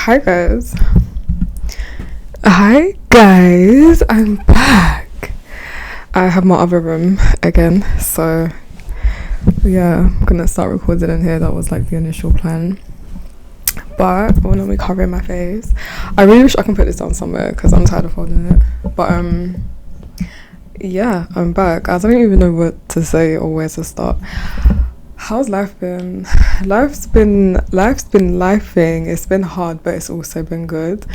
Hi guys. I'm back. I have my other room again, so yeah, I'm gonna start recording in here. That was like the initial plan, but when I'm covering my face, I really wish I can put this down somewhere because I'm tired of holding it. But yeah, I'm back. I don't even know what to say or where to start. How's life been? Life's been lifing. It's been hard, but it's also been good.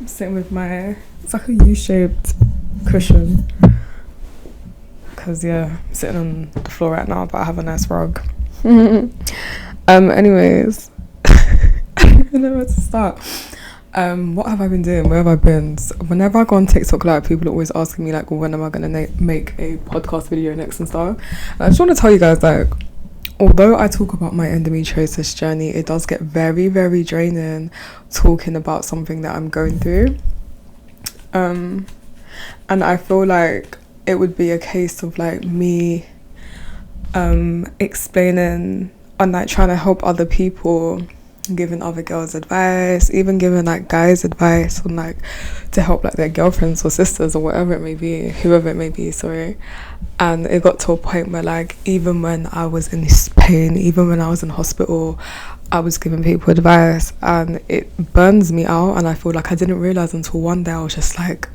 Sitting with it's like a U-shaped cushion. Cause yeah, I'm sitting on the floor right now, but I have a nice rug. Anyways, I don't even know where to start. What have I been doing? Where have I been? So whenever I go on TikTok Live, people are always asking me like, well, when am I gonna make a podcast video next and stuff. And I just want to tell you guys, like, although I talk about my endometriosis journey, it does get very, very draining talking about something that I'm going through. And I feel like it would be a case of like me explaining and like trying to help other people, giving other girls advice, even giving like guys advice on like to help like their girlfriends or sisters or whatever it may be, whoever it may be, sorry. And it got to a point where like even when I was in this pain, even when I was in hospital, I was giving people advice, and it burns me out. And I feel like I didn't realize until one day I was just like,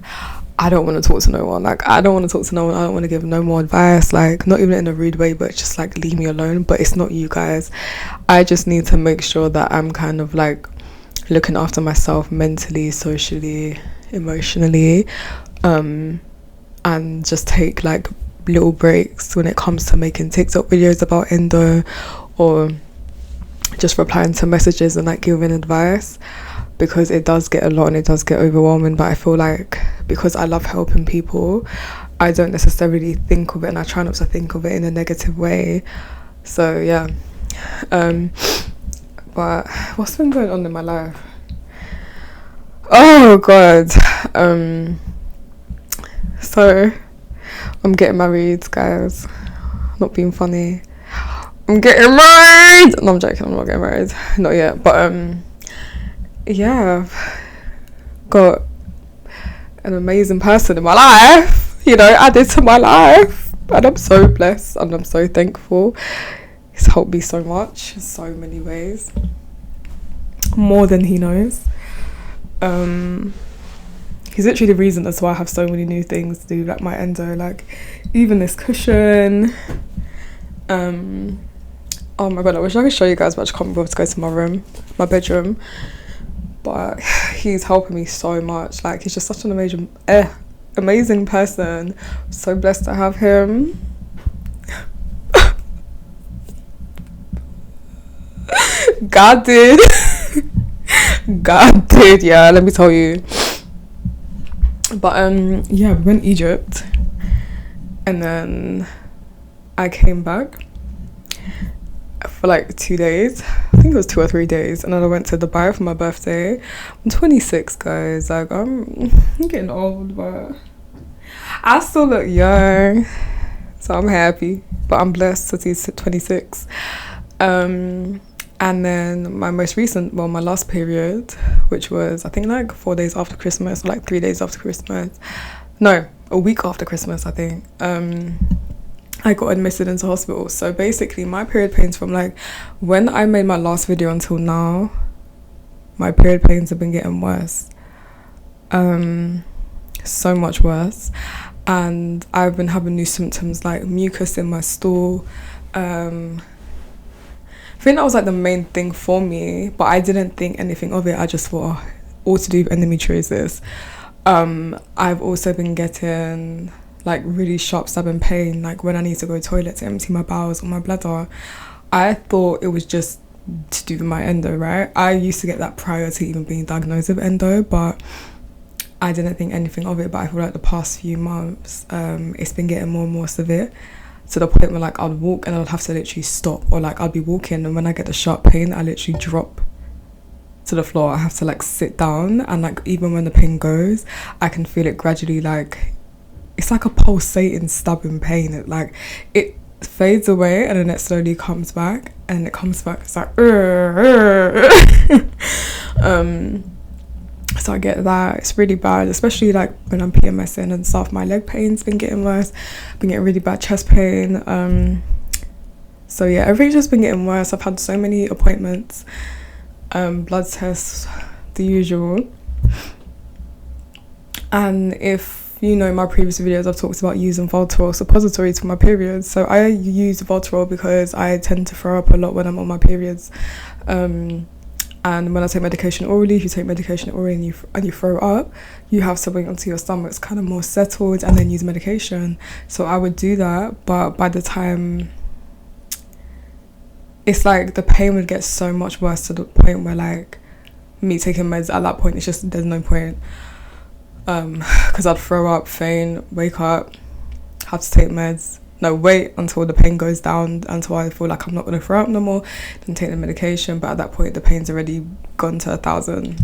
I don't want to talk to no one. Like, I don't want to talk to no one. I don't want to give no more advice. Like, not even in a rude way, but just like leave me alone. But it's not you guys. I just need to make sure that I'm kind of like looking after myself mentally, socially, emotionally, and just take like little breaks when it comes to making TikTok videos about endo, or just replying to messages and like giving advice, because it does get a lot and it does get overwhelming. But I feel like because I love helping people, I don't necessarily think of it, and I try not to think of it in a negative way. So yeah, but what's been going on in my life? Oh god. So I'm getting married, guys. Not being funny, I'm getting married. No, I'm joking, I'm not getting married, not yet. But yeah, I've got an amazing person in my life, added to my life, and I'm so blessed and I'm so thankful. He's helped me so much in so many ways, more than he knows. He's literally the reason as why I have so many new things to do, like my endo, like even this cushion. Oh my god, I wish I could show you guys, but I just can't be bothered to go to my bedroom. But he's helping me so much. Like, he's just such an amazing person. I'm so blessed to have him. God did, yeah, let me tell you. But yeah, we went to Egypt, and then I came back for like 2 days. I think it was 2 or 3 days, and then I went to Dubai for my birthday. I'm 26, guys. Like, I'm getting old, but I still look young, so I'm happy. But I'm blessed that he's 26. And then my last period, which was I think like 4 days after Christmas, like 3 days after Christmas. No, a week after Christmas, I think. I got admitted into hospital. So basically my period pains from like when I made my last video until now, my period pains have been getting worse. So much worse. And I've been having new symptoms like mucus in my stool. I think that was like the main thing for me, but I didn't think anything of it. I just thought, all to do with endometriosis. I've also been getting like really sharp stabbing pain, like when I need to go to the toilet to empty my bowels or my bladder. I thought it was just to do with my endo, right? I used to get that prior to even being diagnosed with endo, but I didn't think anything of it. But I feel like the past few months, it's been getting more and more severe, to the point where like I'd walk and I'd have to literally stop, or like I'd be walking and when I get the sharp pain, I literally drop to the floor. I have to like sit down, and like even when the pain goes, I can feel it gradually, like it's like a pulsating stabbing pain. fades away, and then it slowly comes back, and it comes back, it's like so I get that. It's really bad, especially like when I'm PMSing and stuff. My leg pain's been getting worse. I've been getting really bad chest pain. So yeah, everything's just been getting worse. I've had so many appointments, blood tests, the usual. And if you know my previous videos, I've talked about using Voltarol suppositories for my periods. So I use Voltarol because I tend to throw up a lot when I'm on my periods. And when I take medication orally, if you take medication orally and you throw up, you have to wait until your stomach's kind of more settled and then use medication. So I would do that, but by the time, it's like the pain would get so much worse to the point where like me taking meds at that point, it's just, there's no point. Because I'd throw up, faint, wake up, have to take meds. No, wait until the pain goes down, until I feel like I'm not going to throw up no more, then take the medication. But at that point, the pain's already gone to 1,000.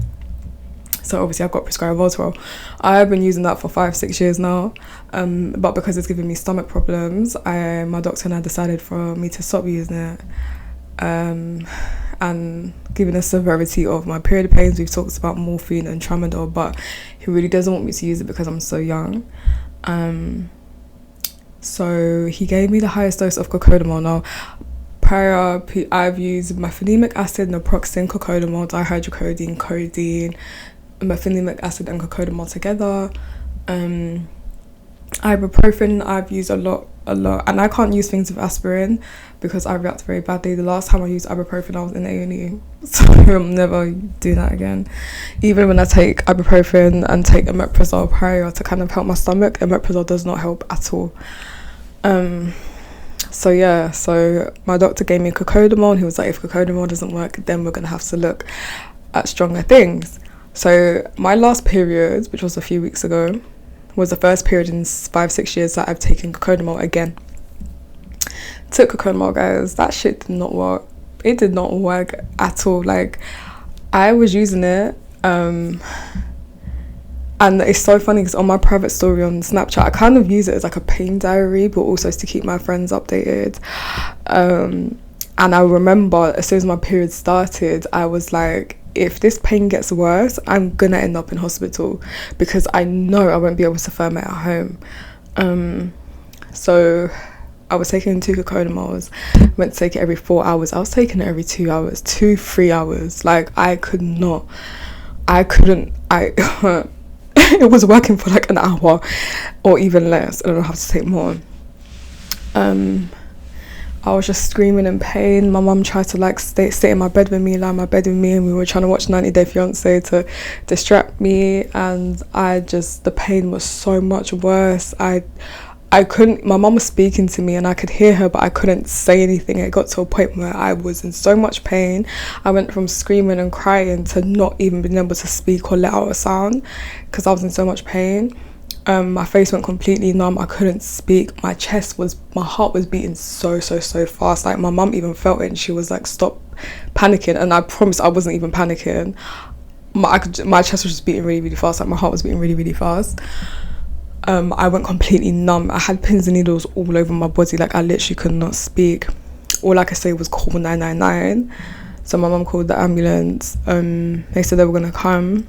So obviously I've got prescribed Voltarol. I've been using that for 5-6 years now. But because it's giving me stomach problems, my doctor and I decided for me to stop using it. And given the severity of my period pains, we've talked about morphine and tramadol, but he really doesn't want me to use it because I'm so young. So he gave me the highest dose of cocodamol. Now, prior, I've used methylenic acid, naproxen, cocodamol, dihydrocodeine, codeine, methylenic acid and cocodamol together. Ibuprofen, I've used a lot, and I can't use things with aspirin because I react very badly. The last time I used ibuprofen, I was in A&E, so I'll never do that again. Even when I take ibuprofen and take omeprazole prior to kind of help my stomach, omeprazole does not help at all. So yeah, so my doctor gave me cocodamol, and he was like, if cocodamol doesn't work, then we're gonna have to look at stronger things. So my last period, which was a few weeks ago, was the first period in 5-6 years that I've taken cocodamol again. Took cocodamol, guys. That shit did not work. It did not work at all. Like, I was using it, and it's so funny because on my private story on Snapchat, I kind of use it as like a pain diary, but also to keep my friends updated. And I remember as soon as my period started, I was like, if this pain gets worse, I'm gonna end up in hospital because I know I won't be able to firm it at home. So I was taking 2 cocodamols, went to take it every 4 hours. I was taking it every 2 hours, 2-3 hours. Like, I couldn't, it was working for like an hour or even less. I don't have to take more. I was just screaming in pain. My mum tried to like stay in my bed with me, lie in my bed with me, and we were trying to watch 90 Day Fiance to distract me, and the pain was so much worse. I couldn't, my mum was speaking to me and I could hear her, but I couldn't say anything. It got to a point where I was in so much pain. I went from screaming and crying to not even being able to speak or let out a sound because I was in so much pain. My face went completely numb. I couldn't speak. My heart was beating so fast. Like, my mum even felt it and she was like, stop panicking. And I promise I wasn't even panicking. My chest was just beating really fast. Like, my heart was beating really fast. I went completely numb. I had pins and needles all over my body. Like, I literally could not speak. All I could say was call 999. So my mum called the ambulance. They said they were going to come.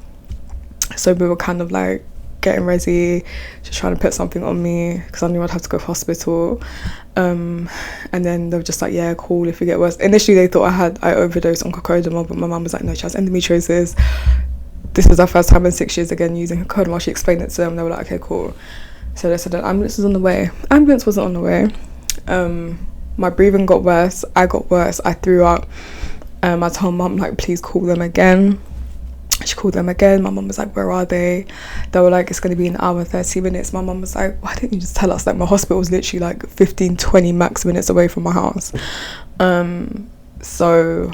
So we were kind of like getting ready, just trying to put something on me because I knew I'd have to go to hospital. And then they were just like, yeah, cool, if you get worse. Initially they thought I overdosed on cocodamol, but my mum was like, no, she has endometriosis. This was our first time in 6 years again using cocodamol. She explained it to them. They were like, okay, cool. So they said an ambulance was on the way. Ambulance wasn't on the way. My breathing got worse. I got worse. I threw up. I told mum, like, please call them again. She called them again. My mum was like, where are they? They were like, it's going to be an hour, 30 minutes. My mum was like, why didn't you just tell us? Like, my hospital was literally like 15-20 max minutes away from my house. So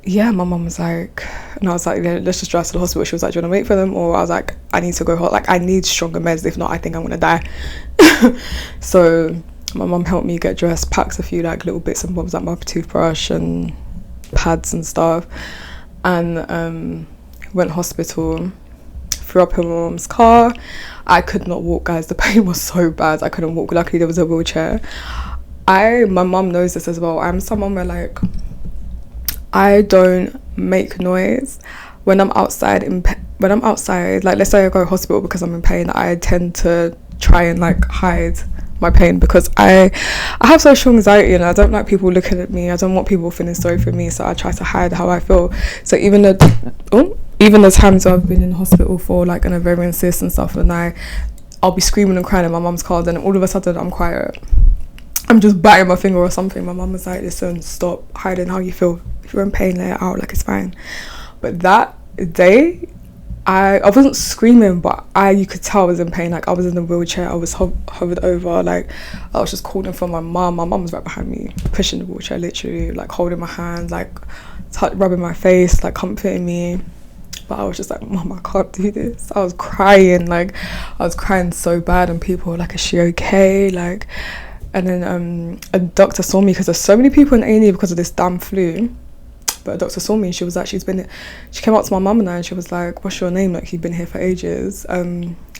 yeah, my mum was like, and I was like, yeah, let's just drive to the hospital. She was like, do you want to wait for them? Or I was like, I need to go home. Like, I need stronger meds. If not, I think I'm going to die. So my mum helped me get dressed, packed a few like little bits and bobs, like my toothbrush and pads and stuff, and went hospital. threw up in my mom's car. I could not walk, guys. The pain was so bad. I couldn't walk. Luckily, there was a wheelchair. My mom knows this as well. I'm someone where, like, I don't make noise when I'm outside. When I'm outside, like, let's say I go to hospital because I'm in pain, I tend to try and, like, hide my pain because I have social anxiety and I don't like people looking at me. I don't want people feeling sorry for me, so I try to hide how I feel. So even the times where I've been in hospital for, like, an ovarian cyst and stuff, and I'll be screaming and crying in my mum's car, then all of a sudden I'm quiet. I'm just biting my finger or something. My mum was like, listen, stop hiding how you feel. If you're in pain, let it out, like, it's fine. But that day, I wasn't screaming, but you could tell I was in pain. Like, I was in the wheelchair, I was hovered over, like, I was just calling for my mum. My mum was right behind me, pushing the wheelchair, literally, like, holding my hand, like, rubbing my face, like, comforting me. But I was just like, Mum, I can't do this. I was crying so bad, and people were like, is she okay? Like, and then a doctor saw me, because there's so many people in A&E because of this damn flu. But a doctor saw me, and she was like, she came up to my mum and I, and she was like, what's your name? Like, you've been here for ages.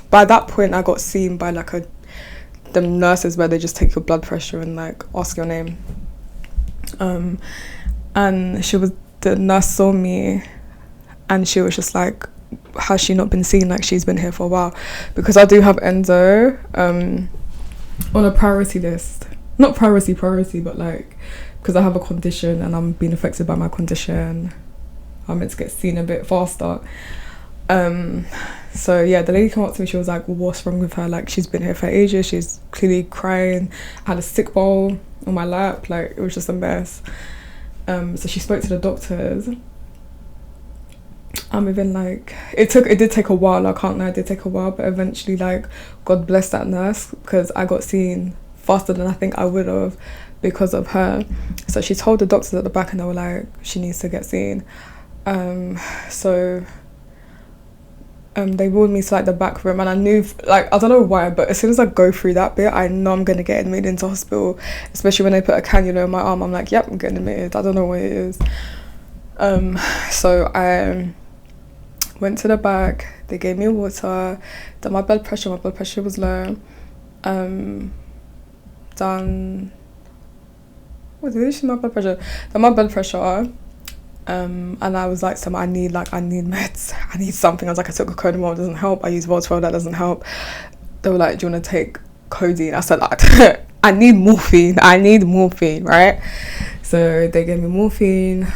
By that point, I got seen by, like, the nurses, where they just take your blood pressure and, like, ask your name. And the nurse saw me, and she was just like, has she not been seen? Like, she's been here for a while. Because I do have endo on a priority list. Not priority, but, like, because I have a condition and I'm being affected by my condition, I'm meant to get seen a bit faster. So yeah, the lady came up to me, she was like, what's wrong with her? Like, she's been here for ages, she's clearly crying. I had a sick bowl on my lap, like, it was just a mess. So she spoke to the doctors. I'm even like, it did take a while, I can't lie, it did take a while, but eventually, like, God bless that nurse, because I got seen faster than I think I would have because of her. So she told the doctors at the back, and they were like, she needs to get seen. So they wheeled me to, like, the back room, and I knew, like, I don't know why, but as soon as I go through that bit, I know I'm gonna get admitted into hospital, especially when they put a cannula in my arm. I'm like, yep, I'm getting admitted. I don't know what it is. So I went to the back, they gave me water, done my blood pressure was low, done my blood pressure, and I was like, I need meds, I need something. I was like, I took a Codamol, it doesn't help. I use Voltaren, that doesn't help. They were like, do you want to take codeine? I said, I need morphine, right? So they gave me morphine,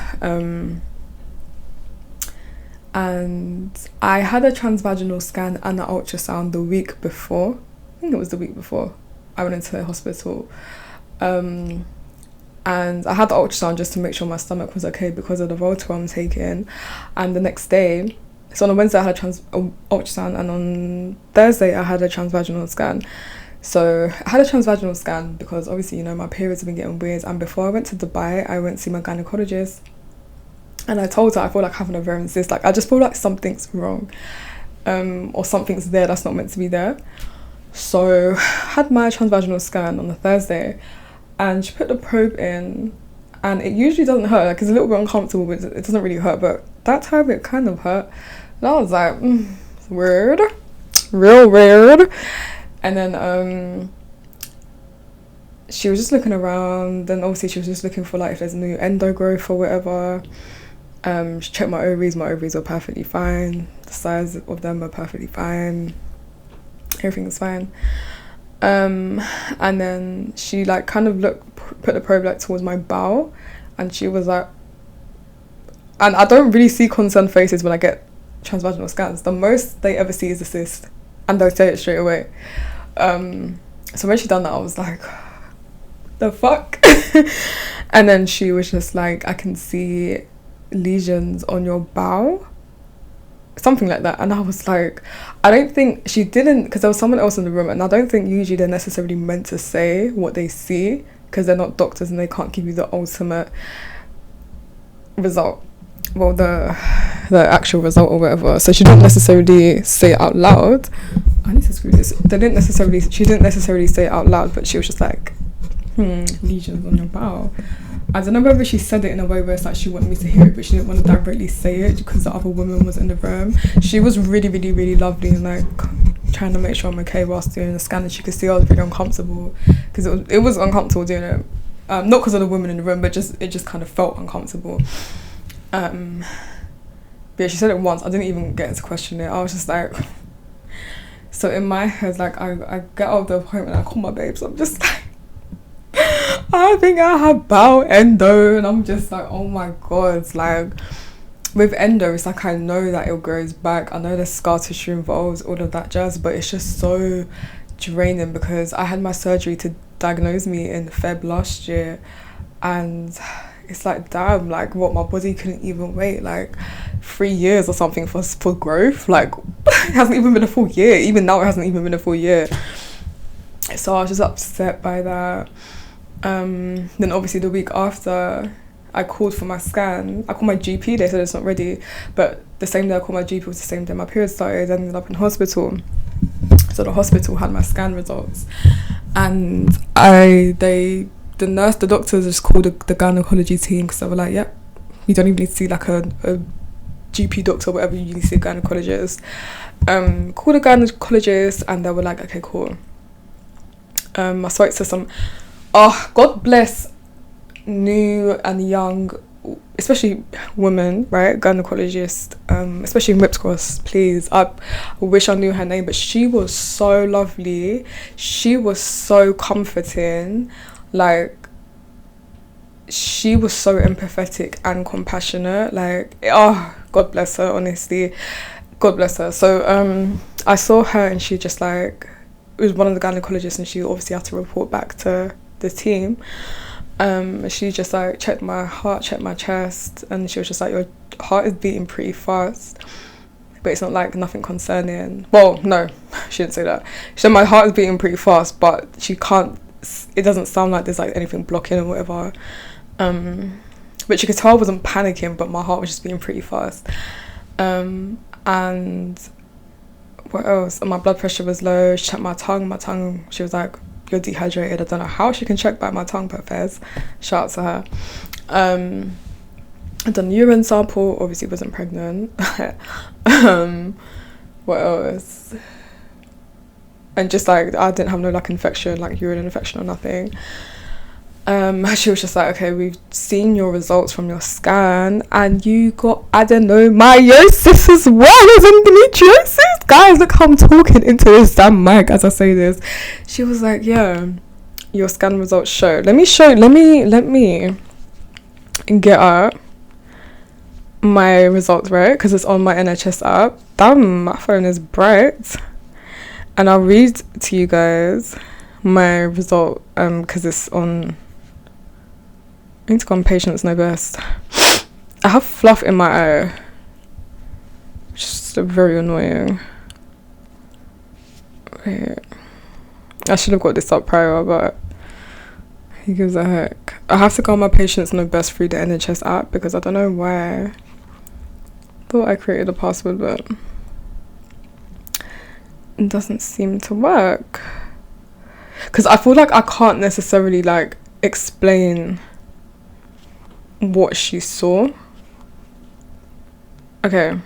and I had a transvaginal scan and an ultrasound the week before. I think it was the week before I went into the hospital. And I had the ultrasound just to make sure my stomach was okay because of the Voltaren I'm taking. And the next day, so on a Wednesday I had a ultrasound, and on Thursday I had a transvaginal scan. So I had a transvaginal scan because obviously, you know, my periods have been getting weird, and before I went to Dubai, I went to see my gynecologist, and I told her I feel like having an ovarian cyst, like, I just feel like something's wrong, or something's there that's not meant to be there. So I had my transvaginal scan on the Thursday, and she put the probe in, and it usually doesn't hurt, like, it's a little bit uncomfortable, but it doesn't really hurt, but that time it kind of hurt, and I was like, it's weird, real weird. And then she was just looking around, then obviously she was just looking for, like, if there's new endo growth or whatever. She checked my ovaries were perfectly fine, the size of them were perfectly fine, everything was fine. And then she, like, kind of put the probe, like, towards my bowel, and she was like, and I don't really see concerned faces when I get transvaginal scans. The most they ever see is a cyst, and they'll say it straight away. So when she done that, I was like, the fuck? And then she was just like, I can see lesions on your bowel, something like that. And I was like, I don't think she didn't, because there was someone else in the room, and I don't think usually they're necessarily meant to say what they see, because they're not doctors and they can't give you the ultimate result, well, the actual result or whatever. So she didn't necessarily say it out loud. I need to screw this. She didn't necessarily say it out loud, but she was just like, Lesions on your bowel. I don't know whether she said it in a way where it's like she wanted me to hear it, but she didn't want to directly say it because the other woman was in the room. She was really, really, really lovely and like trying to make sure I'm okay whilst doing the scan, and she could see I was really uncomfortable because it was uncomfortable doing it. Not because of the woman in the room, but it just kind of felt uncomfortable. But yeah, she said it once. I didn't even get to question it. I was just like, so in my head, like I get out of the appointment, I call my babes. I'm just like, I think I have bowel endo, and I'm just like, oh my god, like with endo, it's like I know that it grows back. I know there's scar tissue involved, all of that jazz, but it's just so draining because I had my surgery to diagnose me in Feb last year, and it's like, damn, like what, my body couldn't even wait like 3 years or something for growth. Like it hasn't even been a full year. Even now it hasn't even been a full year. So I was just upset by that. Then obviously the week after I called for my scan. I called my GP, they said it's not ready, but the same day I called my GP was the same day my period started. I ended up in hospital. So the hospital had my scan results, and the doctors just called the gynecology team because they were like, yep, you don't even need to see like a GP doctor or whatever, you need to see a gynecologist. Called a gynecologist and they were like, okay, cool. I spoke to some, God bless new and young, especially women, right, gynecologist, especially in Whipscross, please. I wish I knew her name, but she was so lovely. She was so comforting. Like, she was so empathetic and compassionate. Like, God bless her, honestly. God bless her. So I saw her and she just like, it was one of the gynecologists, and she obviously had to report back to the team. She just like checked my heart, checked my chest, and she was just like, your heart is beating pretty fast, but it's not like nothing concerning. Well, no, she didn't say that. She said my heart is beating pretty fast, but it doesn't sound like there's like anything blocking or whatever. But she could tell I wasn't panicking, but my heart was just beating pretty fast. And what else? And my blood pressure was low. She checked my tongue, she was like, you're dehydrated. I don't know how she can check by my tongue, but fairs. Shout out to her. I done a urine sample, obviously wasn't pregnant. What else? And just like, I didn't have no like infection, like urine infection or nothing. She was just like, okay, we've seen your results from your scan and you got adenomyosis as well as endometriosis. Guys, look how I'm talking into this damn mic as I say this. She was like, yeah, your scan results show. Let me get up my results, right? Because it's on my NHS app. Damn, my phone is bright. And I'll read to you guys my result, because it's on, I need to go on Patients Know Best. I have fluff in my eye, just very annoying. Wait, I should have got this up prior, but who gives a heck. I have to go on my Patients Know Best through the NHS app because I don't know why. Thought I created a password, but it doesn't seem to work. Because I feel like I can't necessarily like explain what she saw. Okay,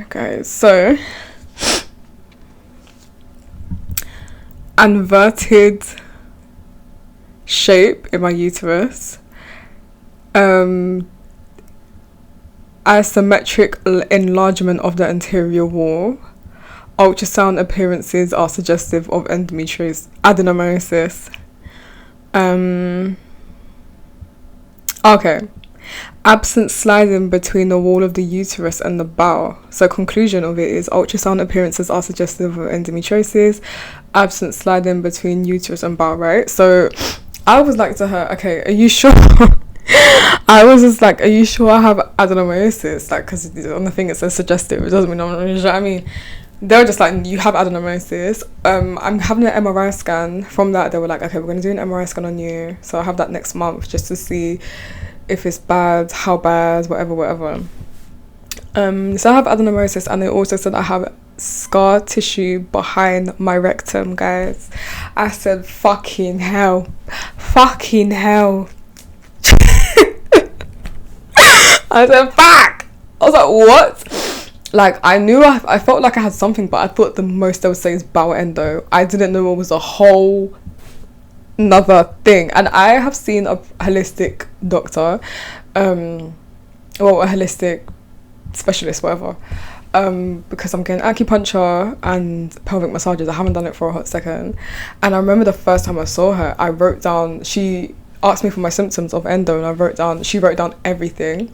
guys, so inverted shape in my uterus, asymmetric enlargement of the anterior wall. Ultrasound appearances are suggestive of adenomyosis. Okay. Absent sliding between the wall of the uterus and the bowel. So conclusion of it is ultrasound appearances are suggestive of endometriosis. Absent sliding between uterus and bowel, right? So I was like to her, okay, are you sure? I was just like, are you sure I have adenomyosis? Like, because on the thing it says suggestive, it doesn't mean I'm, you know what I mean? They were just like, you have adenomyosis. I'm having an MRI scan. From that, they were like, okay, we're going to do an MRI scan on you. So I have that next month just to see if it's bad, how bad, whatever. So I have adenomyosis, and they also said I have scar tissue behind my rectum, guys. I said, fucking hell. Fucking hell. I said, fuck. I was like, what? Like, I knew I felt like I had something, but I thought the most they would say is bowel endo. I didn't know it was a whole another thing. And I have seen a holistic doctor, a holistic specialist, whatever, because I'm getting acupuncture and pelvic massages. I haven't done it for a hot second. And I remember the first time I saw her, I wrote down, she asked me for my symptoms of endo, and she wrote down everything.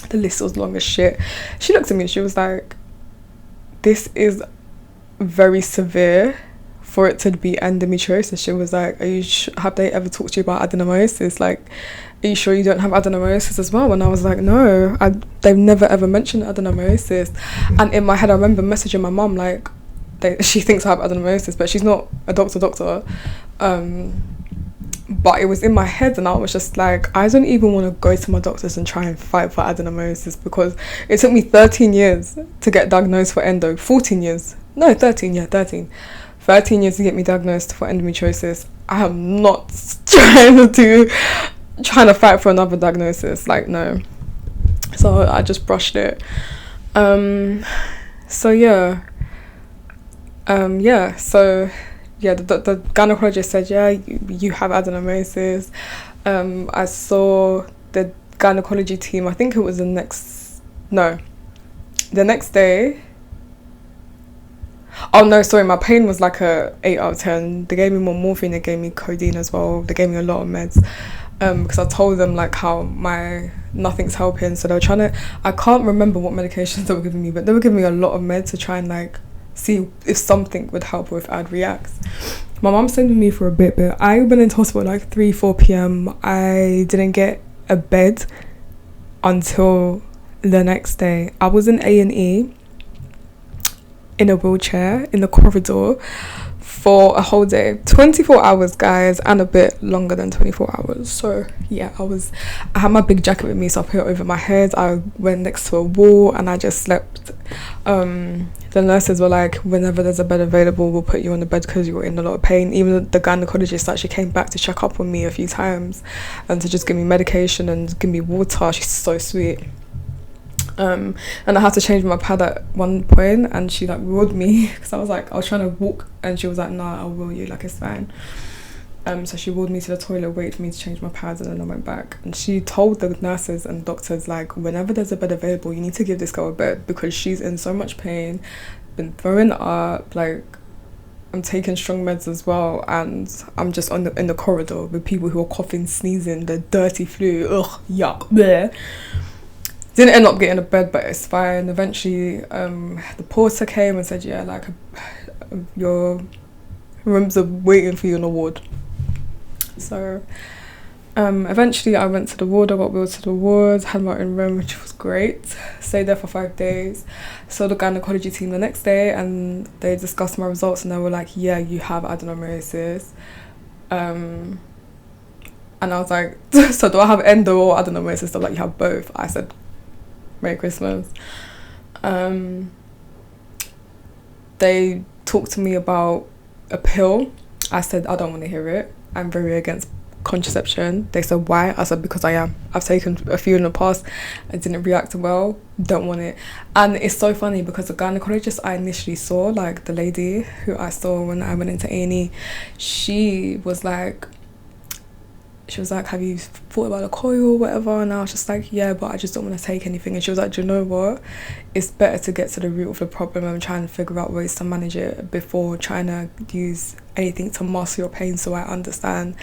The list was long as shit. She looked at me and she was like, this is very severe for it to be endometriosis. She was like, have they ever talked to you about adenomyosis? Like, are you sure you don't have adenomyosis as well? And I was like, no, they've never ever mentioned adenomyosis. And in my head, I remember messaging my mum, like, she thinks I have adenomyosis, but she's not a doctor. But it was in my head, and I was just like, I don't even want to go to my doctors and try and fight for adenomyosis, because it took me 13 years to get diagnosed for endo. 13 years to get me diagnosed for endometriosis. I am not trying to fight for another diagnosis, like, no. So I just brushed it. The gynecologist said, yeah, you have adenomyosis. I saw the gynecology team, I think it was the next day. Oh no, sorry, my pain was like a 8 out of 10. They gave me more morphine, they gave me codeine as well, they gave me a lot of meds, because I told them like how nothing's helping. So they were trying to, I can't remember what medications they were giving me, but they were giving me a lot of meds to try and like see if something would help or if I'd react. My mum stayed with me for a bit, but I went into hospital like 3-4 p.m. I didn't get a bed until the next day. I was in A&E in a wheelchair in the corridor for a whole day, 24 hours, guys, and a bit longer than 24 hours. So yeah, I had my big jacket with me, so I put it over my head. I went next to a wall and I just slept. The nurses were like, whenever there's a bed available, we'll put you on the bed because you were in a lot of pain. Even the gynecologist actually came back to check up on me a few times and to just give me medication and give me water. She's so sweet. And I had to change my pad at one point, and she like wheeled me because I was trying to walk, and she was like, nah, I'll wheel you, like, it's fine. So she wheeled me to the toilet, waited for me to change my pads, and then I went back. And she told the nurses and doctors, like, whenever there's a bed available, you need to give this girl a bed because she's in so much pain, been throwing up, like, I'm taking strong meds as well, and I'm just in the corridor with people who are coughing, sneezing, the dirty flu, ugh, yuck, bleh. Didn't end up getting a bed, but it's fine. Eventually, the porter came and said, yeah, like, your rooms are waiting for you in the ward. So eventually I went to the ward, I got wheeled to the ward, had my own room, which was great. Stayed there for 5 days. Saw the gynecology team the next day, and they discussed my results, and they were like, yeah, you have adenomyosis. And I was like, so do I have endo or adenomyosis? They're like, you have both. I said, Merry Christmas. They talked to me about a pill. I said, I don't want to hear it. I'm very against contraception. They said, why? I said, because I am. I've taken a few in the past. I didn't react well. Don't want it. And it's so funny because the gynecologist I initially saw, like the lady who I saw when I went into A&E, she was like, have you thought about a coil or whatever? And I was just like, yeah, but I just don't want to take anything. And she was like, do you know what? It's better to get to the root of the problem and try and figure out ways to manage it before trying to use anything to mask your pain. So I understand.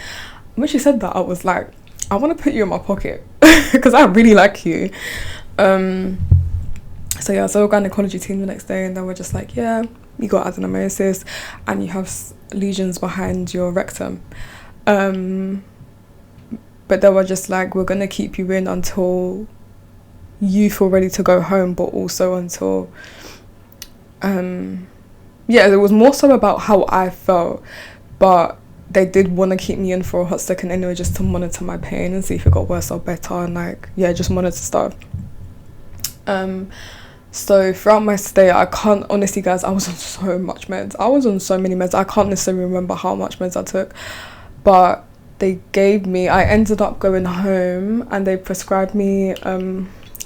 When she said that, I was like, I want to put you in my pocket because I really like you. So yeah, I saw a gynecology team the next day, and they were just like, yeah, you got adenomyosis and you have lesions behind your rectum. But they were just like, we're going to keep you in until you feel ready to go home, but also until... it was more so about how I felt, but they did want to keep me in for a hot second anyway, just to monitor my pain and see if it got worse or better, and like, yeah, just monitor stuff. So throughout my stay, I can't, honestly guys, I was on so much meds. I was on so many meds. I can't necessarily remember how much meds I took, but they gave me, I ended up going home and they prescribed me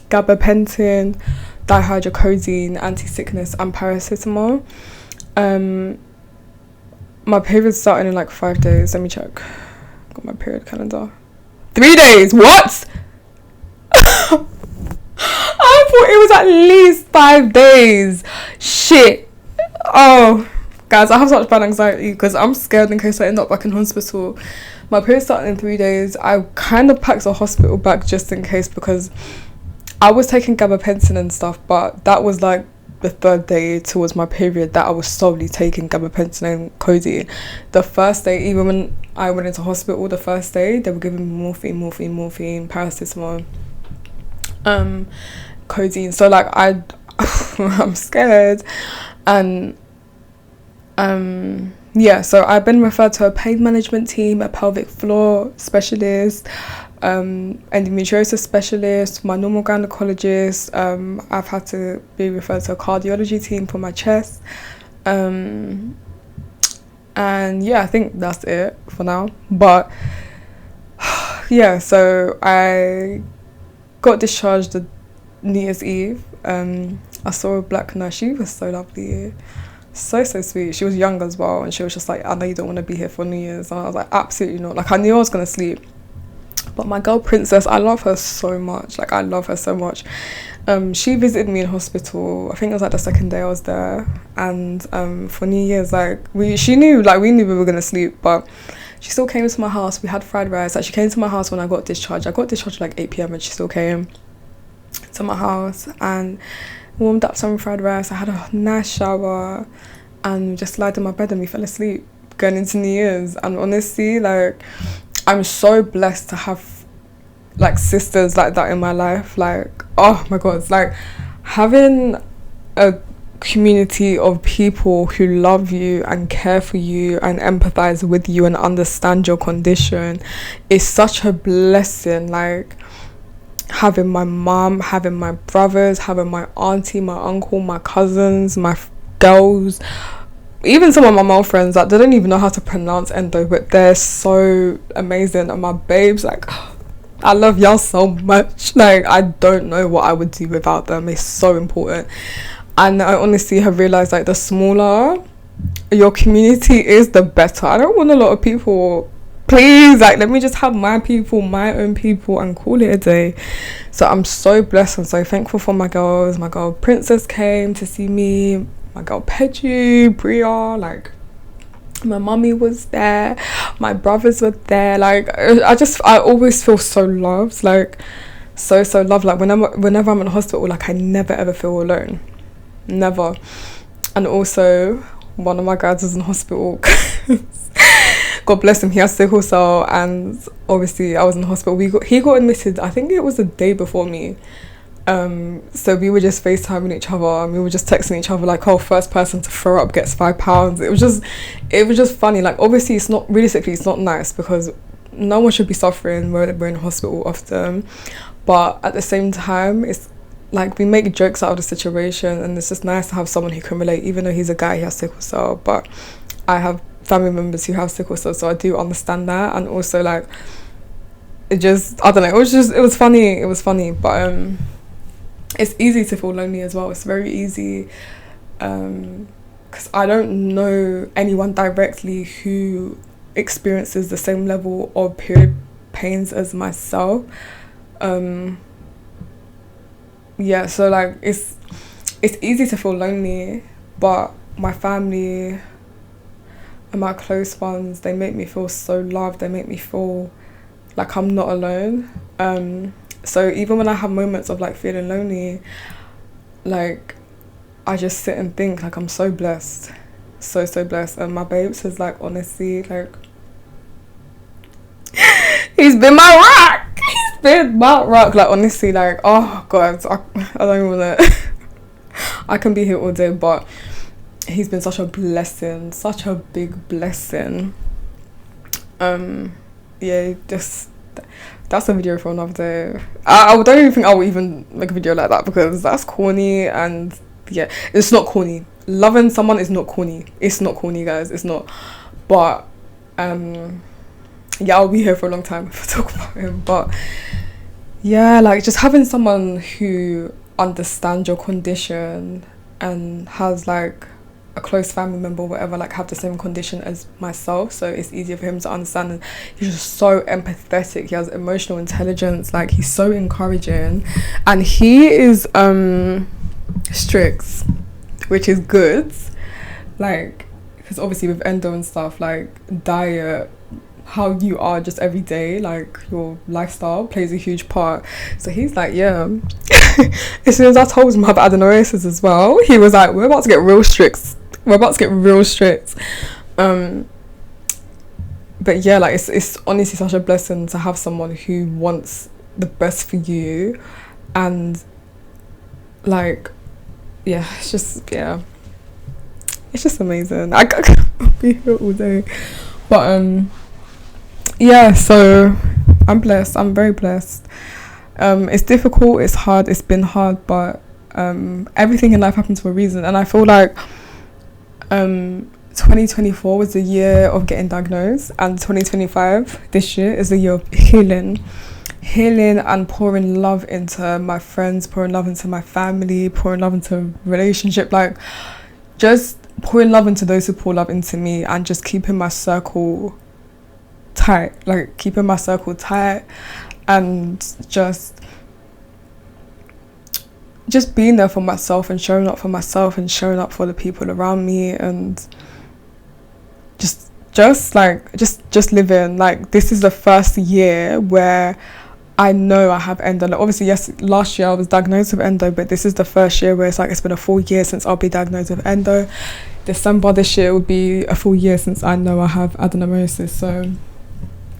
gabapentin, dihydrocodeine, anti-sickness and paracetamol. My period started in like 5 days. Let me check. Got my period calendar. 3 days. What? I thought it was at least 5 days. Shit. Oh, guys, I have such bad anxiety because I'm scared in case I end up back in hospital. My period started in 3 days. I kind of packed the hospital bag just in case because I was taking gabapentin and stuff, but that was like the 3rd day towards my period that I was solely taking gabapentin and codeine. The first day, even when I went into hospital, the first day, they were giving me morphine, paracetamol, codeine. So like I'm scared. And yeah, so I've been referred to a pain management team, a pelvic floor specialist, endometriosis specialist, my normal gynecologist. I've had to be referred to a cardiology team for my chest. And yeah, I think that's it for now. But yeah, so I got discharged the New Year's Eve. I saw a black nurse. She was so lovely, so sweet. She was young as well, and she was just like, I know you don't want to be here for New Year's. And I was like, absolutely not. Like, I knew I was gonna sleep, but my girl Princess, I love her so much. Like, I love her so much. She visited me in hospital. I think it was like the 2nd day I was there, and for New Year's, like we knew we were gonna sleep, but she still came to my house. We had fried rice. Like, she came to my house when I got discharged. I got discharged like 8 p.m. and she still came to my house and warmed up some fried rice. I had a nice shower and just lied in my bed and we fell asleep going into New Year's. And honestly, like, I'm so blessed to have like sisters like that in my life. Like, oh my god, it's like having a community of people who love you and care for you and empathize with you and understand your condition is such a blessing. Like, having my mom, having my brothers, having my auntie, my uncle, my cousins, my girls, even some of my male friends that they don't even know how to pronounce endo, but they're so amazing. And my babes, like, I love y'all so much. Like, I don't know what I would do without them. It's so important. And I honestly have realized, like, the smaller your community is, the better. I don't want a lot of people. Please, like, let me just have my people, my own people, and call it a day. So I'm so blessed and so thankful for my girls. My girl Princess came to see me. My girl Peju, Bria, like, my mummy was there. My brothers were there. Like, I always feel so loved. Like, so loved. Like, whenever I'm in hospital, like, I never ever feel alone. Never. And also, one of my guys was in hospital. God bless him, he has sickle cell, and obviously I was in hospital. He got admitted, I think it was the day before me. So we were just FaceTiming each other and we were just texting each other like, oh, first person to throw up gets £5. It was just funny. Like, obviously it's not, realistically it's not nice because no one should be suffering when we're in hospital often, but at the same time it's like we make jokes out of the situation, and it's just nice to have someone who can relate. Even though he's a guy, he has sickle cell, but I have family members who have sickle cell, so I do understand that. And also, like, it just, I don't know, it was funny, but it's easy to feel lonely as well. It's very easy, because I don't know anyone directly who experiences the same level of period pains as myself. Yeah, so like it's easy to feel lonely, but my family and my close ones, they make me feel so loved. They make me feel like I'm not alone. So even when I have moments of like feeling lonely, like I just sit and think like I'm so blessed, so blessed. And my babes is like, honestly, like, he's been my rock. He's been my rock. Like, honestly, like, oh god, I don't even wanna I can be here all day, but he's been such a blessing, such a big blessing. Yeah, just that's a video for another day. I don't even think I will even make a video like that, because that's corny. And yeah, it's not corny. Loving someone is not corny. It's not corny, guys. It's not. But yeah, I'll be here for a long time if I talk about him. But yeah, like just having someone who understands your condition and has like a close family member or whatever like have the same condition as myself, so it's easier for him to understand. And he's just so empathetic, he has emotional intelligence, like he's so encouraging, and he is strict, which is good, like because obviously with endo and stuff, like diet, how you are just every day, like your lifestyle plays a huge part. So he's like, yeah. As soon as I told him I have adenomyosis as well, he was like, we're about to get real strict. But yeah, like it's honestly such a blessing to have someone who wants the best for you. And like, yeah, it's just amazing. I can't be here all day. But yeah, so I'm blessed. I'm very blessed. It's difficult, it's hard, it's been hard, but everything in life happens for a reason. And I feel like 2024 was the year of getting diagnosed, and 2025, this year, is the year of healing and pouring love into my friends, pouring love into my family, pouring love into relationship, like just pouring love into those who pour love into me, and just keeping my circle tight, and just being there for myself and showing up for myself and showing up for the people around me, and just living. Like, this is the first year where I know I have endo. Like, obviously, yes, last year I was diagnosed with endo, but this is the first year where it's like it's been a full year since I'll be diagnosed with endo. December this year will be a full year since I know I have adenomyosis. So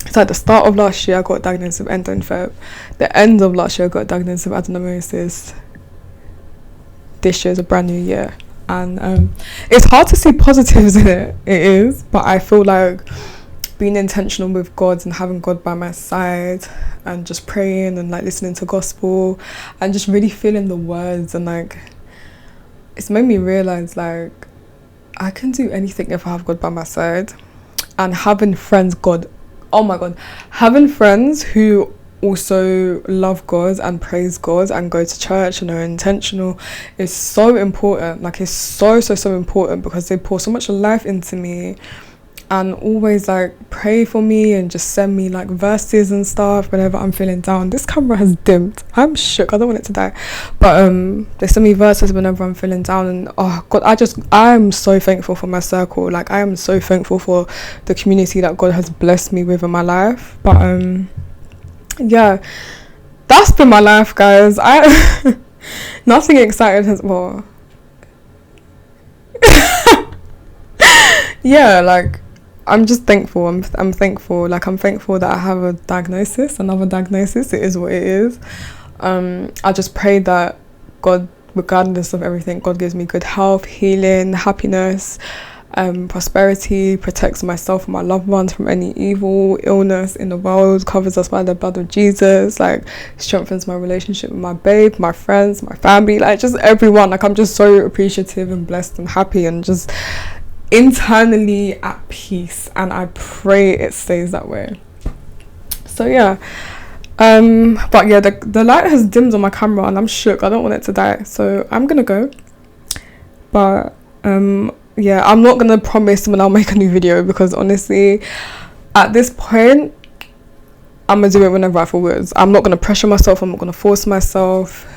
it's like the start of last year I got diagnosed with endo in Feb. The end of last year I got diagnosed with adenomyosis. This year is a brand new year, and it's hard to see positives in it. It is, but I feel like being intentional with God and having God by my side, and just praying and like listening to gospel and just really feeling the words, and like it's made me realize like I can do anything if I have God by my side. And having friends, oh my God, having friends who also love God and praise God and go to church and are intentional is so important. Like, it's so important, because they pour so much life into me and always like pray for me and just send me like verses and stuff whenever I'm feeling down. This camera has dimmed. I'm shook. I don't want it to die. But they send me verses whenever I'm feeling down, and oh God, I'm so thankful for my circle. Like, I am so thankful for the community that God has blessed me with in my life. But yeah, that's been my life, guys. Nothing exciting has, well, yeah, like I'm just thankful. I'm thankful. Like, I'm thankful that I have another diagnosis. It is what it is. I just pray that God, regardless of everything, God gives me good health, healing, happiness, prosperity, protects myself and my loved ones from any evil, illness in the world, covers us by the blood of Jesus, like strengthens my relationship with my babe, my friends, my family, like just everyone. Like, I'm just so appreciative and blessed and happy and just internally at peace, and I pray it stays that way. So yeah, but yeah, the light has dimmed on my camera and I'm shook. I don't want it to die, so I'm gonna go. But yeah, I'm not gonna promise when I'll make a new video, because honestly at this point I'm gonna do it whenever I feel good. I'm not gonna pressure myself, I'm not gonna force myself.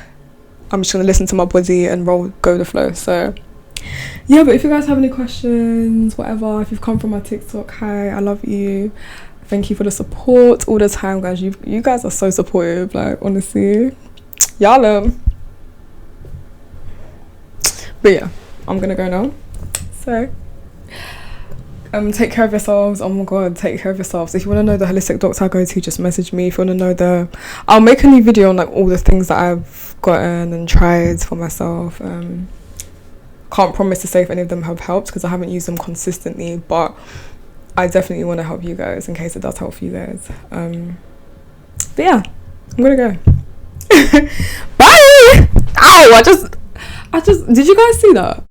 I'm just gonna listen to my body and go with the flow. So yeah, but if you guys have any questions, whatever, if you've come from my TikTok, hi, I love you. Thank you for the support all the time, guys. You guys are so supportive, like, honestly, y'all. But yeah, I'm gonna go now. So take care of yourselves. Oh my God, take care of yourselves. If you want to know the holistic doctor I go to, just message me. If you want to know I'll make a new video on like all the things that I've gotten and tried for myself. Can't promise to say if any of them have helped, because I haven't used them consistently, but I definitely want to help you guys in case it does help you guys. But yeah, I'm gonna go. Bye. Ow, I just did you guys see that?